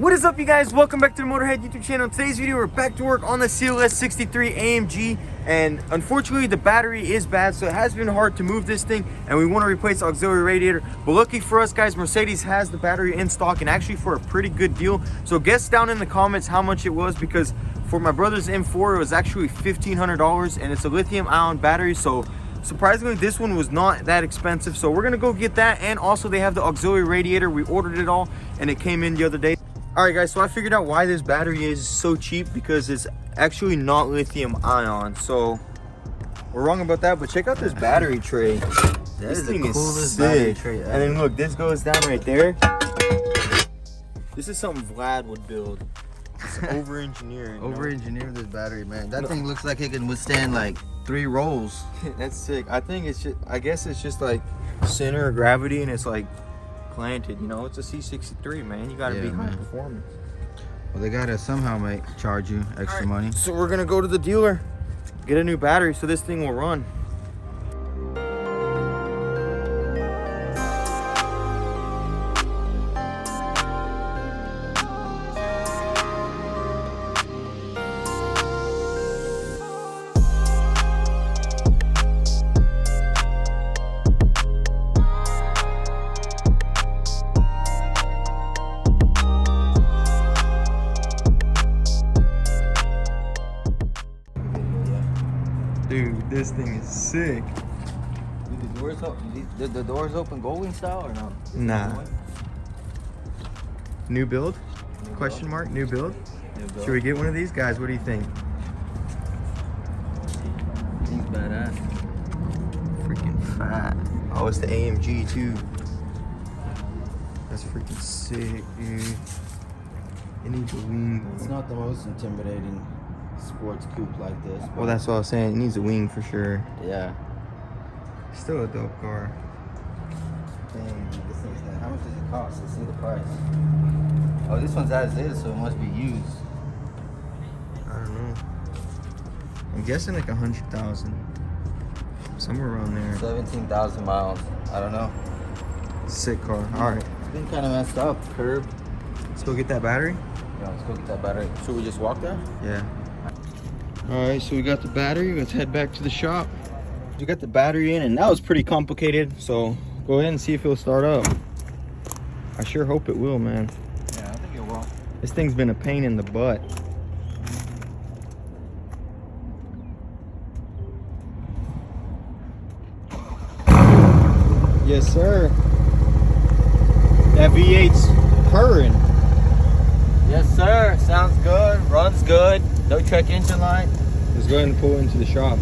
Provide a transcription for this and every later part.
What is up, you guys? Welcome back to the Motorhead YouTube channel. Today's video, we're back to work on the C63S AMG, and unfortunately the battery is bad, so it has been hard to move this thing, and we want to replace the auxiliary radiator. But lucky for us, guys, Mercedes has the battery in stock, and actually for a pretty good deal. So guess down in the comments how much it was, because for my brother's M4 it was actually $1,500, and it's a lithium ion battery, so surprisingly this one was not that expensive. So we're gonna go get that, and also they have the auxiliary radiator. We ordered it all and it came in the other day. All right, guys, so I figured out why this battery is so cheap, because it's actually not lithium ion. So we're wrong about that, but check out this battery tray. This thing is sick. And then look, this goes down right there. This is something Vlad would build. It's over-engineering. Over-engineer this battery, man. That thing looks like it can withstand like 3 rolls. That's sick. I think it's just, I guess it's just like center of gravity, and it's like planted, you know. It's a C63, man. You gotta be high performance. Well, they gotta somehow charge you extra money. So we're gonna go to the dealer, get a new battery so this thing will run. Dude, this thing is sick. Dude, the doors open Goldwing style or no? Nah. New build? Question mark? New build? Should we get one of these guys? What do you think? Thing's badass. Freaking fat. Oh, it's the AMG too. That's freaking sick, dude. It needs a wing. It's not the most intimidating sports coupe like this. Well, that's what I was saying. It needs a wing for sure. Yeah. Still a dope car. Dang, this thing's not. How much does it cost? Let's see the price. Oh, this one's as is, so it must be used. I don't know. I'm guessing like 100,000. Somewhere around there. 17,000 miles. I don't know. Sick car. All right. It's been kind of messed up. Curb. Let's go get that battery. Yeah, let's go get that battery. Should we just walk there? Yeah. All right, so we got the battery. Let's head back to the shop. We got the battery in, and that was pretty complicated. So go ahead and see if it'll start up. I sure hope it will, man. Yeah, I think it will. This thing's been a pain in the butt. Yes, sir. That V8's purring. Yes, sir. Sounds good. Runs good. No check engine light. Let's go ahead and pull into the shop.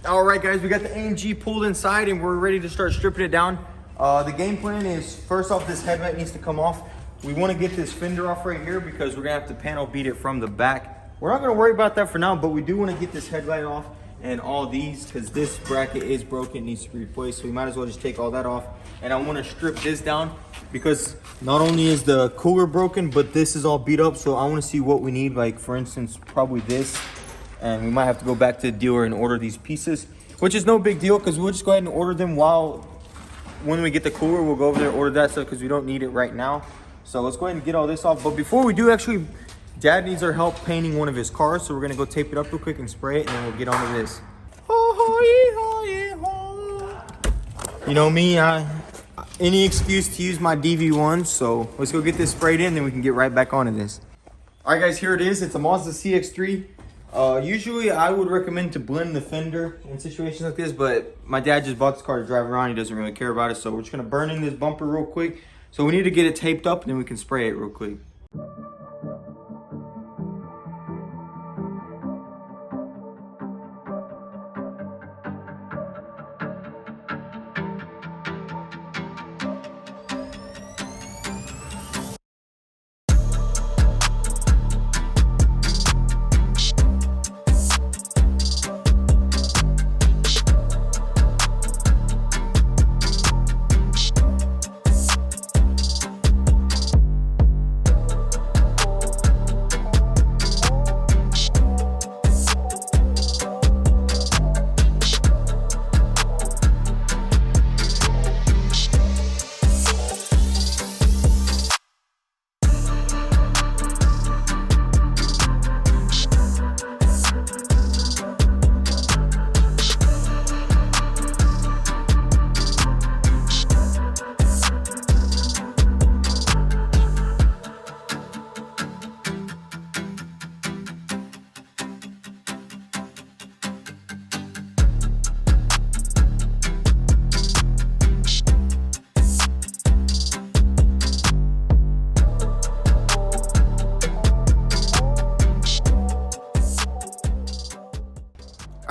All right, guys, we got the AMG pulled inside and we're ready to start stripping it down. The game plan is, first off, this headlight needs to come off. We want to get this fender off right here because we're gonna have to panel beat it from the back. We're not gonna worry about that for now, but we do want to get this headlight off and all these, because this bracket is broken, needs to be replaced. So we might as well just take all that off. And I want to strip this down because not only is the cooler broken, but this is all beat up. So I want to see what we need, like for instance, probably this. And we might have to go back to the dealer and order these pieces, which is no big deal because we'll just go ahead and order them when we get the cooler. We'll go over there and order that stuff because we don't need it right now. So let's go ahead and get all this off. But before we do, actually, Dad needs our help painting one of his cars. So we're going to go tape it up real quick and spray it, and then we'll get on to this. You know me, any excuse to use my DV1. So let's go get this sprayed in, then we can get right back onto this. All right, guys, here it is. It's a Mazda CX-3. Usually I would recommend to blend the fender in situations like this, but my dad just bought this car to drive around. He doesn't really care about it. So we're just going to burn in this bumper real quick. So we need to get it taped up, and then we can spray it real quick.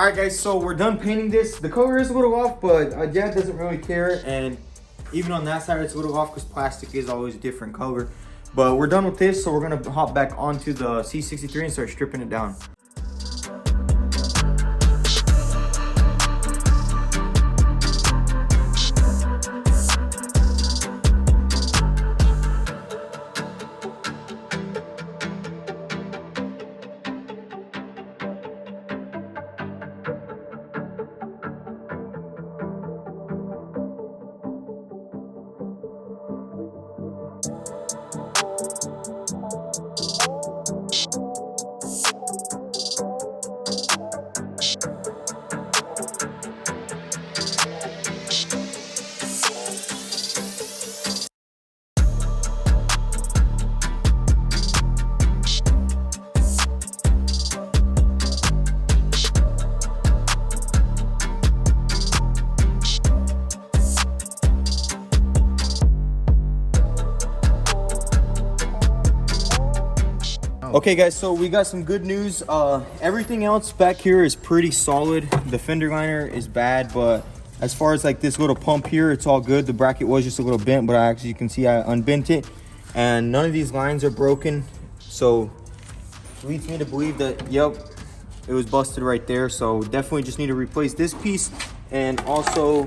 All right, guys, so we're done painting this. The color is a little off, but Dad doesn't really care. And even on that side, it's a little off because plastic is always a different color. But we're done with this, so we're gonna hop back onto the C63 and start stripping it down. Okay guys, so we got some good news. Everything else back here is pretty solid. The fender liner is bad, but as far as like this little pump here, it's all good. The bracket was just a little bent, but you can see I unbent it, and none of these lines are broken. So leads me to believe that, yep, it was busted right there. So definitely just need to replace this piece. And also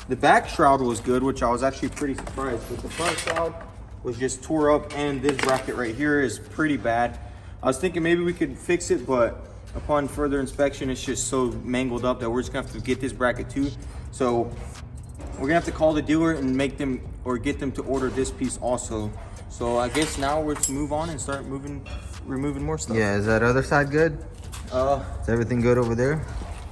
the back shroud was good, which I was actually pretty surprised. But the front shroud was just tore up, and this bracket right here is pretty bad. I was thinking maybe we could fix it, but upon further inspection, it's just so mangled up that we're just gonna have to get this bracket too. So we're gonna have to call the dealer and make them, or get them to order this piece also. So I guess now we're to move on and start removing more stuff. Yeah, is that other side good? Is everything good over there?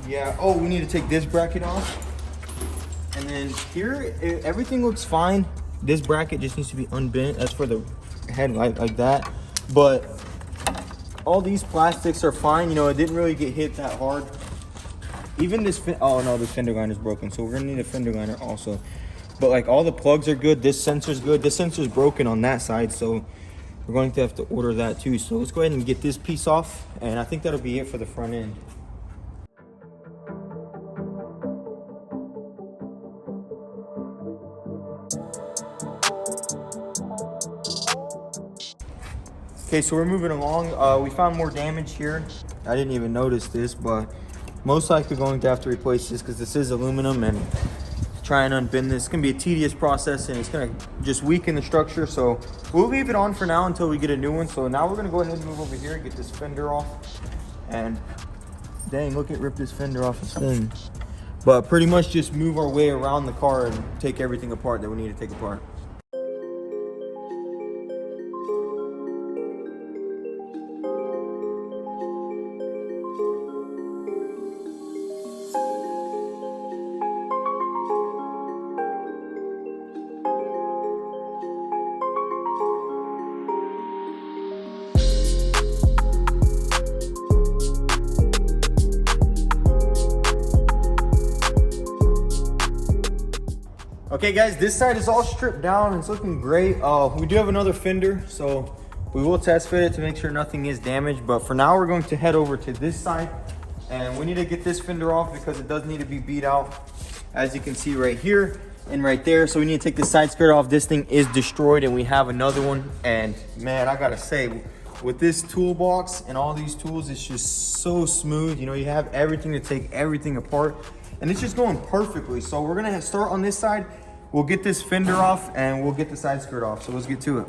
Yeah, oh, we need to take this bracket off. And then here, everything looks fine. This bracket just needs to be unbent. That's for the headlight, like that. But all these plastics are fine. You know, it didn't really get hit that hard. Even this, oh no, this fender liner is broken. So we're gonna need a fender liner also. But like all the plugs are good. This sensor's good. This sensor's broken on that side. So we're going to have to order that too. So let's go ahead and get this piece off. And I think that'll be it for the front end. Okay, so we're moving along. We found more damage here. I didn't even notice this, but most likely going to have to replace this because this is aluminum, and try and unbend this. It's gonna be a tedious process, and it's gonna just weaken the structure. So we'll leave it on for now until we get a new one. So now we're gonna go ahead and move over here and get this fender off. And dang, look at rip this fender off this thing. But pretty much just move our way around the car and take everything apart that we need to take apart. Okay guys, this side is all stripped down. It's looking great. We do have another fender, so we will test fit it to make sure nothing is damaged. But for now, we're going to head over to this side, and we need to get this fender off because it does need to be beat out, as you can see right here and right there. So we need to take the side skirt off. This thing is destroyed, and we have another one. And man, I gotta say, with this toolbox and all these tools, it's just so smooth. You know, you have everything to take everything apart, and it's just going perfectly. So we're gonna start on this side. We'll get this fender off and we'll get the side skirt off. So let's get to it.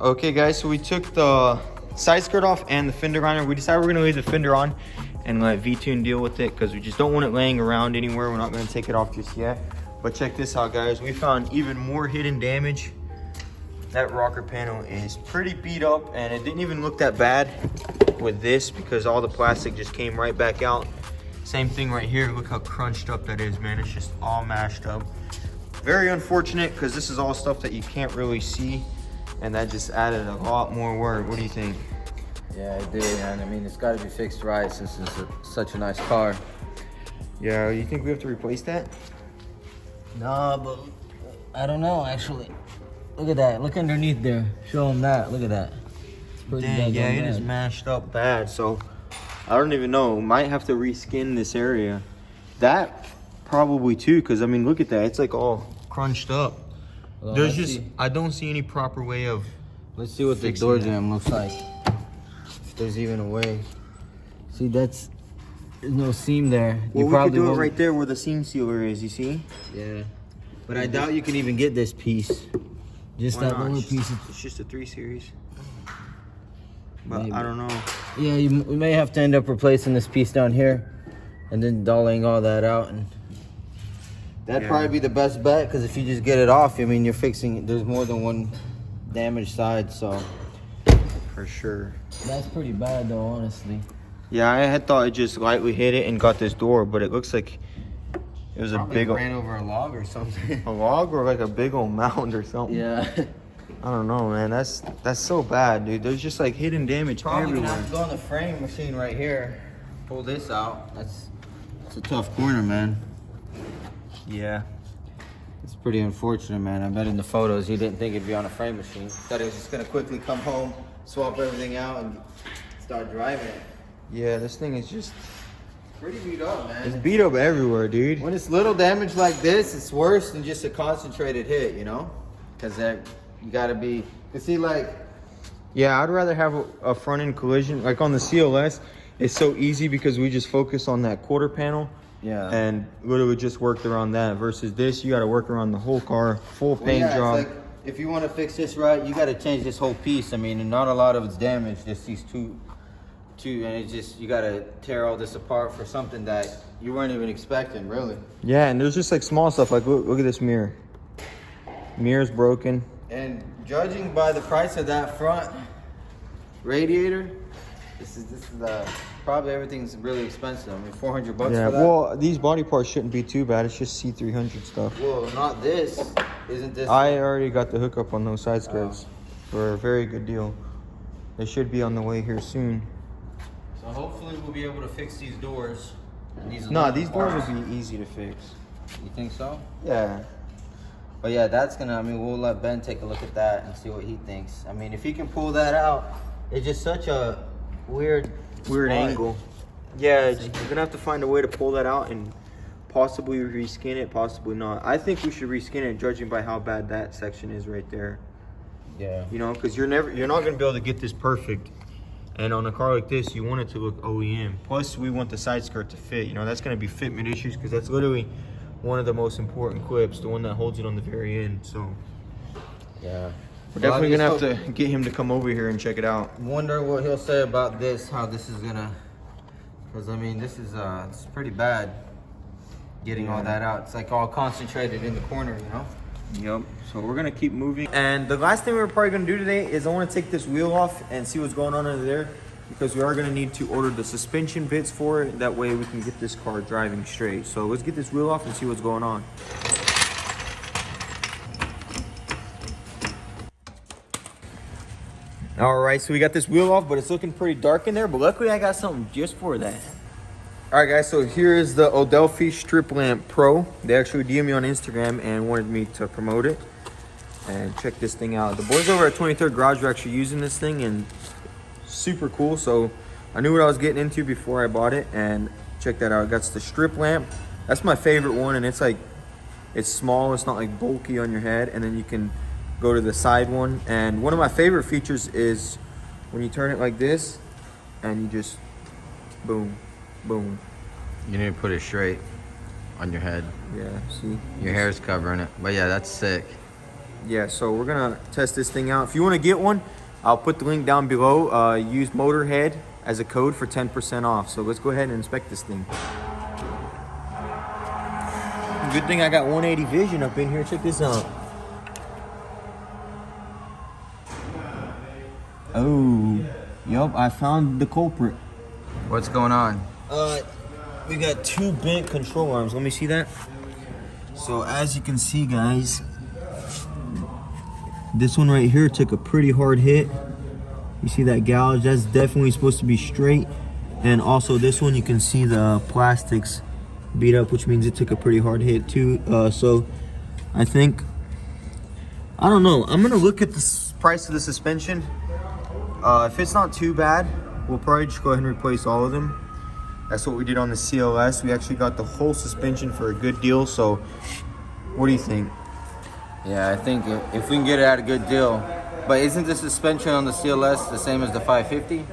Okay guys, so we took the side skirt off and the fender liner. We decided we're gonna leave the fender on and let V-Tune deal with it because we just don't want it laying around anywhere. We're not gonna take it off just yet. But check this out guys, we found even more hidden damage That rocker panel is pretty beat up, and it didn't even look that bad with this because all the plastic just came right back out. Same thing right here. Look how crunched up that is, man. It's just all mashed up. Very unfortunate because this is all stuff that you can't really see, and that just added a lot more work. What do you think? Yeah, it did, man. I mean, it's got to be fixed right since it's such a nice car. Yeah, you think we have to replace that? No, but I don't know, actually. Look at that. Look underneath there. Show them that. Look at that. It's pretty Dang, yeah, it bad. is mashed up bad. So I don't even know. Might have to reskin this area. That probably too, because I mean, look at that. It's like all crunched up. Well, There's just, I don't see any proper way of. Let's see what the door jamb looks like. If there's even a way. See, there's no seam there. Well, we could do it right there where the seam sealer is, you see? Yeah. But I doubt you can even get this piece. Just Why that not? little piece. It's just a 3 Series. But Maybe. I don't know. Yeah, we may have to end up replacing this piece down here and then dolling all that out. And that'd probably be the best bet, because if you just get it off, I mean, you're fixing, there's more than one damaged side, so. For sure. That's pretty bad though, honestly. Yeah, I had thought it just lightly hit it and got this door, but it looks like it was Probably a big ran over a log or something. a log or like a big old mound or something. Yeah. I don't know, man. That's so bad, dude. There's just like hidden damage Probably gonna everywhere. have to go on the frame machine right here. Pull this out. It's a tough corner, man. Yeah. It's pretty unfortunate, man. I bet in the photos he didn't think it'd be on a frame machine. Thought he was just gonna quickly come home, swap everything out, and start driving it. Yeah, this thing is just, Pretty beat up, man. it's beat up everywhere, dude. When it's little damage like this, it's worse than just a concentrated hit, you know? Because you gotta be, you see, like, Yeah, I'd rather have a front end collision. Like on the CLS, it's so easy because we just focus on that quarter panel. yeah. And literally just worked around that. Versus this, you got to work around the whole car, full paint yeah, job. it's like, if you want to fix this right, you got to change this whole piece. I mean, not a lot of it's damaged, just these two, and it's just, you got to tear all this apart for something that you weren't even expecting, really. Yeah, and there's just like small stuff. Like look at this mirror. Mirror's broken. And judging by the price of that front radiator, this is probably everything's really expensive. I mean, $400 Yeah, for that. well, these body parts shouldn't be too bad. It's just C300 stuff. Well, not this. Isn't this? I already got the hookup on those side skirts for a very good deal. They should be on the way here soon. So hopefully we'll be able to fix these doors. These These doors would be easy to fix. You think so? Yeah. But yeah, that's gonna, I mean, we'll let Ben take a look at that and see what he thinks. I mean, if he can pull that out, it's just such a weird spot. Angle. Yeah, you're gonna have to find a way to pull that out and possibly reskin it, possibly not. I think we should reskin it, judging by how bad that section is right there. Yeah. You know, because you're not gonna be able to get this perfect. And on a car like this, you want it to look OEM. Plus, we want the side skirt to fit. You know, that's gonna be fitment issues because that's literally one of the most important clips, the one that holds it on the very end. So Yeah. we're definitely gonna have to get him to come over here and check it out. Wonder what he'll say about this, how this is gonna, because I mean, this is it's pretty bad getting all that out. It's like all concentrated in the corner, you know? Yep. So we're gonna keep moving. And the last thing we're probably gonna do today is I want to take this wheel off and see what's going on under there, because we are gonna need to order the suspension bits for it. That way we can get this car driving straight. So let's get this wheel off and see what's going on. All right, so we got this wheel off, but it's looking pretty dark in there. But luckily I got something just for that. All right, guys, so here is the Odelfi Strip Lamp Pro. They actually DM'd me on Instagram and wanted me to promote it. And check this thing out. The boys over at 23rd Garage are actually using this thing, and super cool. So I knew what I was getting into before I bought it, and check that out. That's the strip lamp. That's my favorite one, and it's like, it's small, it's not like bulky on your head, and then you can go to the side one. And one of my favorite features is when you turn it like this, and you just boom, boom. You need to put it straight on your head. Yeah, see? Your hair's covering it. But yeah, that's sick. Yeah, so we're gonna test this thing out. If you want to get one, I'll put the link down below. Use Motorhead as a code for 10% off. So let's go ahead and inspect this thing. Good thing I got 180 vision up in here. Check this out. Oh, yup, I found the culprit. What's going on? We got two bent control arms. Let me see that. So as you can see, guys, this one right here took a pretty hard hit. You see that gouge? That's definitely supposed to be straight. And also this one, you can see the plastics beat up, which means it took a pretty hard hit too. So I think, I don't know, I'm gonna look at the price of the suspension. If it's not too bad, we'll probably just go ahead and replace all of them. That's what we did on the CLS. We actually got the whole suspension for a good deal. So what do you think? Yeah, I think if we can get it at a good deal. But isn't the suspension on the CLS the same as the 550?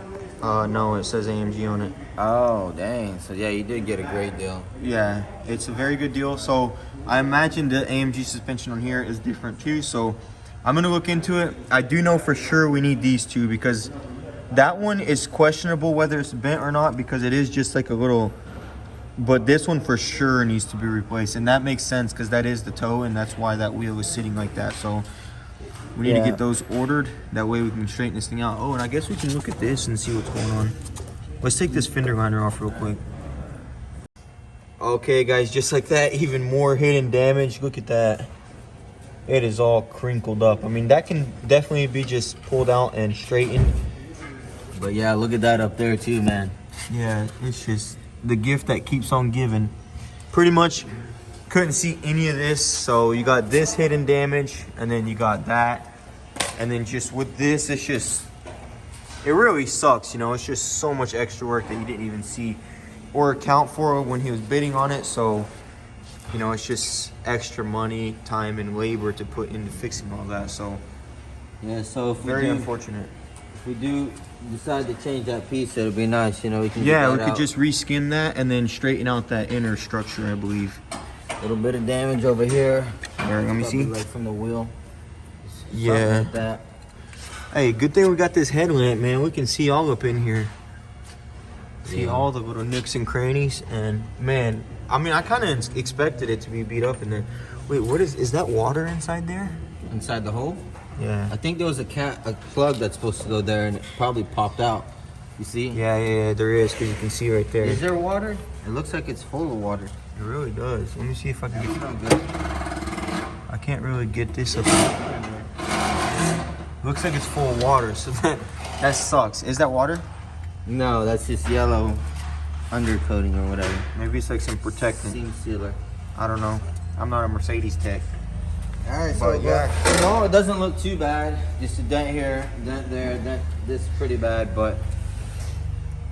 No, it says AMG on it. Oh, dang. So yeah, you did get a great deal. Yeah, it's a very good deal. So I imagine the AMG suspension on here is different too. So I'm gonna look into it. I do know for sure we need these two, because that one is questionable whether it's bent or not, because it is just like a little, but this one for sure needs to be replaced. And that makes sense because that is the toe, and that's why that wheel is sitting like that. So we need to get those ordered. That way we can straighten this thing out. Oh, and I guess we can look at this and see what's going on. Let's take this fender liner off real quick. Okay, guys, just like that, even more hidden damage. Look at that. It is all crinkled up. I mean, that can definitely be just pulled out and straightened. But yeah, look at that up there too, man. Yeah, it's just the gift that keeps on giving. Pretty much couldn't see any of this. So you got this hidden damage, and then you got that. And then just with this, it's just, it really sucks, you know. It's just so much extra work that you didn't even see or account for when he was bidding on it. So, you know, it's just extra money, time, and labor to put into fixing all that. So yeah, so if very unfortunate. If we do decide to change that piece, it'll be nice, you know. We can we could just reskin that and then straighten out that inner structure, I believe. A little bit of damage over here. There, let me see. Like from the wheel. Yeah. Like that. Hey, good thing we got this headlamp, man. We can see all up in here. See all the little nooks and crannies. And man, I mean, I kind of expected it to be beat up in there. Wait, what is that water inside there? Inside the hole? Yeah. I think there was a plug that's supposed to go there, and it probably popped out. You see? Yeah, there is, because you can see right there. Is there water? It looks like it's full of water. It really does. Let me see if I can get it. Good. I can't really get this up. Looks like it's full of water, so that sucks. Is that water? No, that's just yellow undercoating or whatever. Maybe it's like some protectant. Seam sealer. I don't know. I'm not a Mercedes tech. All right, so yeah. No, it doesn't look too bad. Just a dent here, dent there, dent. This is pretty bad, but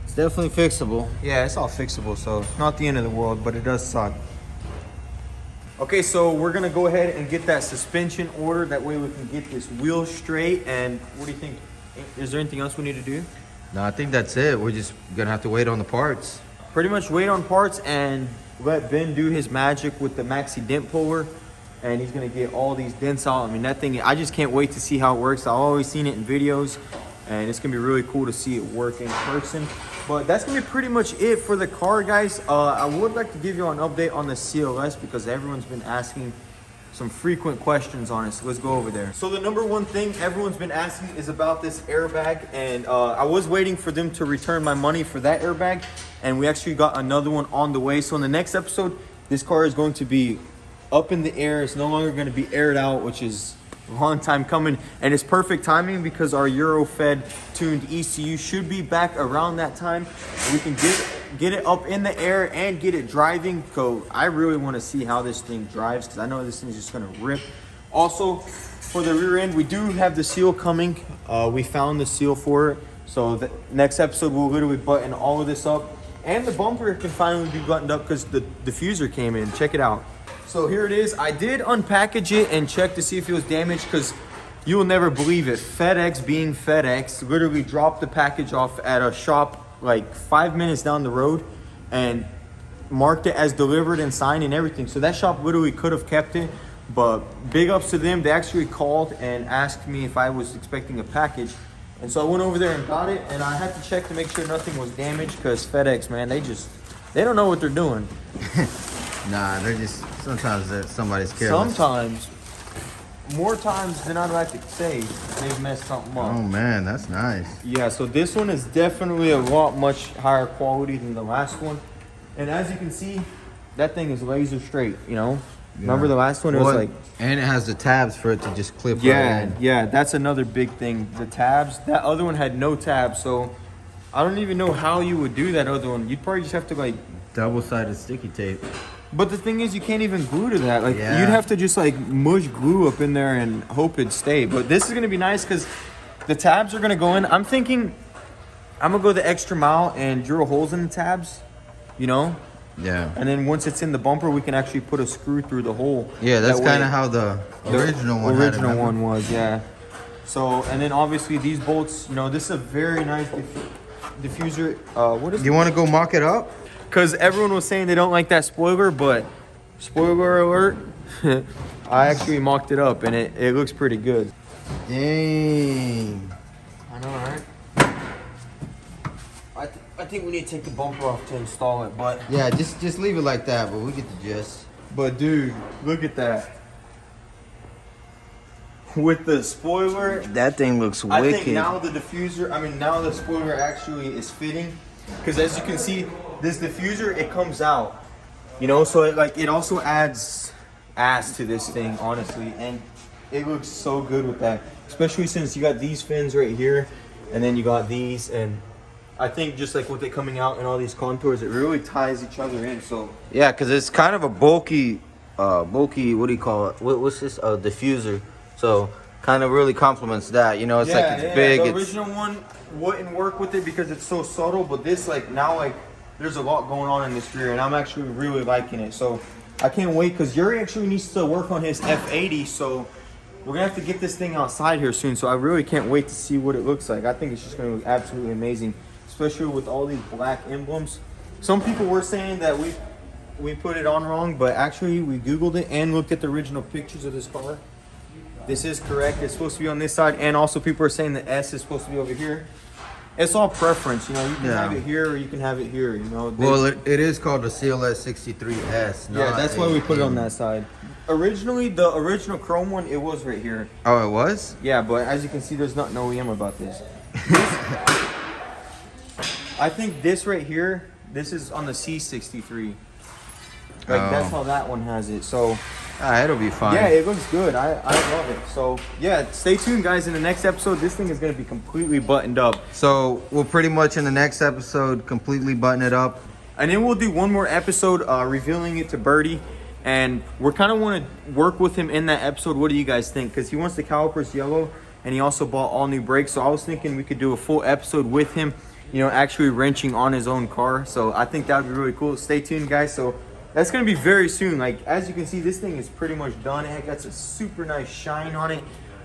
it's definitely fixable. Yeah, it's all fixable, so not the end of the world, but it does suck. Okay, so we're gonna go ahead and get that suspension ordered. That way we can get this wheel straight. And what do you think? Is there anything else we need to do? No, I think that's it. We're just gonna have to wait on the parts. Pretty much wait on parts and let Ben do his magic with the maxi dent puller. And he's gonna get all these dents out. I mean, that thing, I just can't wait to see how it works. I've always seen it in videos, and it's gonna be really cool to see it work in person. But that's gonna be pretty much it for the car, guys. I would like to give you an update on the CLS because everyone's been asking some frequent questions on it. So let's go over there. So the number one thing everyone's been asking is about this airbag, and I was waiting for them to return my money for that airbag, and we actually got another one on the way. So in the next episode, this car is going to be up in the air. It's no longer going to be aired out, which is a long time coming, and it's perfect timing because our Euro-fed tuned ECU should be back around that time. We can get it up in the air and get it driving. So I really want to see how this thing drives, because I know this thing's just going to rip. Also, for the rear end, we do have the seal coming. We found the seal for it, so the next episode we'll literally button all of this up, and the bumper can finally be buttoned up because the diffuser came in. Check it out. So here it is. I did unpackage it and check to see if it was damaged, because you will never believe it. FedEx being FedEx literally dropped the package off at a shop like 5 minutes down the road and marked it as delivered and signed and everything. So that shop literally could have kept it, but big ups to them. They actually called and asked me if I was expecting a package. And so I went over there and got it, and I had to check to make sure nothing was damaged, because FedEx, man, they don't know what they're doing. Nah, they're just, sometimes somebody's careless. Sometimes. more times than I'd like to say, they've messed something up. Oh man, that's nice. Yeah, so this one is definitely a lot much higher quality than the last one. And as you can see, that thing is laser straight, you know? Yeah. Remember the last one? It was like... And it has the tabs for it to just clip right in. Yeah, that's another big thing. The tabs. That other one had no tabs, so I don't even know how you would do that other one. You'd probably just have to like... Double-sided sticky tape. But the thing is, you can't even glue to that. Like, you'd have to just like mush glue up in there and hope it'd stay. But this is gonna be nice because the tabs are gonna go in. I'm thinking I'm gonna go the extra mile and drill holes in the tabs, you know? Yeah. And then once it's in the bumper, we can actually put a screw through the hole. Yeah, that's kind of how the original one was, yeah. So, and then obviously these bolts, you know, this is a very nice diffuser. What is it? You want to go mock it up? Because everyone was saying they don't like that spoiler, but spoiler alert, I actually mocked it up and it looks pretty good. Dang. I know, right? I think we need to take the bumper off to install it, but... Yeah, just leave it like that, but we get the gist. But dude, look at that. With the spoiler... That thing looks wicked. I think now the diffuser, now the spoiler actually is fitting. Because as you can see, this diffuser, it comes out. You know, so it also adds ass to this thing, honestly. And it looks so good with that. Especially since you got these fins right here. And then you got these, and... I think just like with it coming out and all these contours, it really ties each other in. So yeah, because it's kind of a bulky, what do you call it? What's this? Diffuser. So kind of really complements that. You know, it's like it's big. The original one wouldn't work with it because it's so subtle, but this now there's a lot going on in this rear, and I'm actually really liking it. So I can't wait because Yuri actually needs to work on his F80. So we're gonna have to get this thing outside here soon. So I really can't wait to see what it looks like. I think it's just gonna look absolutely amazing. Especially with all these black emblems. Some people were saying that we put it on wrong, but actually we Googled it and looked at the original pictures of this car. This is correct. It's supposed to be on this side, and also people are saying the S is supposed to be over here. It's all preference, you know. You can have it here or you can have it here, you know. Well, it is called the C63S. Yeah, that's why we put it on that side. Originally, the original chrome one, it was right here. Oh, it was? Yeah, but as you can see, there's nothing OEM about this. I think this right here, this is on the C63. That's how that one has it. So it'll be fine. Yeah, it looks good. I love it. So yeah, stay tuned, guys. In the next episode, this thing is going to be completely buttoned up. So we'll pretty much in the next episode completely button it up. And then we'll do one more episode revealing it to Birdie. And we're kind of want to work with him in that episode. What do you guys think? Because he wants the calipers yellow, and he also bought all new brakes. So I was thinking we could do a full episode with him, you know, actually wrenching on his own car. So I think that would be really cool. Stay tuned, guys. So that's going to be very soon. Like, as you can see, this thing is pretty much done. It got a super nice shine on it.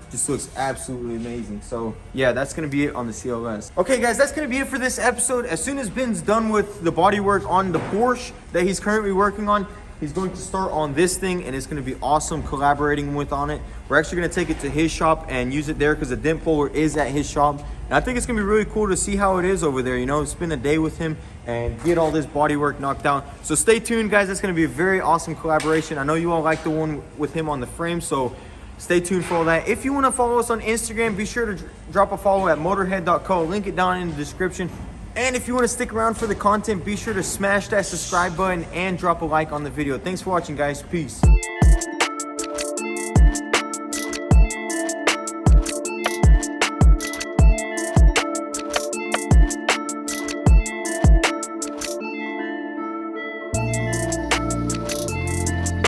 Just looks absolutely amazing. So yeah, that's going to be it on the CLS. Okay, guys, that's going to be it for this episode. As soon as Ben's done with the bodywork on the Porsche that he's currently working on, he's going to start on this thing, and it's going to be awesome collaborating with on it. We're actually going to take it to his shop and use it there because the dent puller is at his shop. And I think it's going to be really cool to see how it is over there, you know, spend a day with him and get all this bodywork knocked down. So stay tuned, guys. That's going to be a very awesome collaboration. I know you all like the one with him on the frame, so stay tuned for all that. If you want to follow us on Instagram, be sure to drop a follow at motorhead.co. Link it down in the description. And if you want to stick around for the content, be sure to smash that subscribe button and drop a like on the video. Thanks for watching, guys. Peace.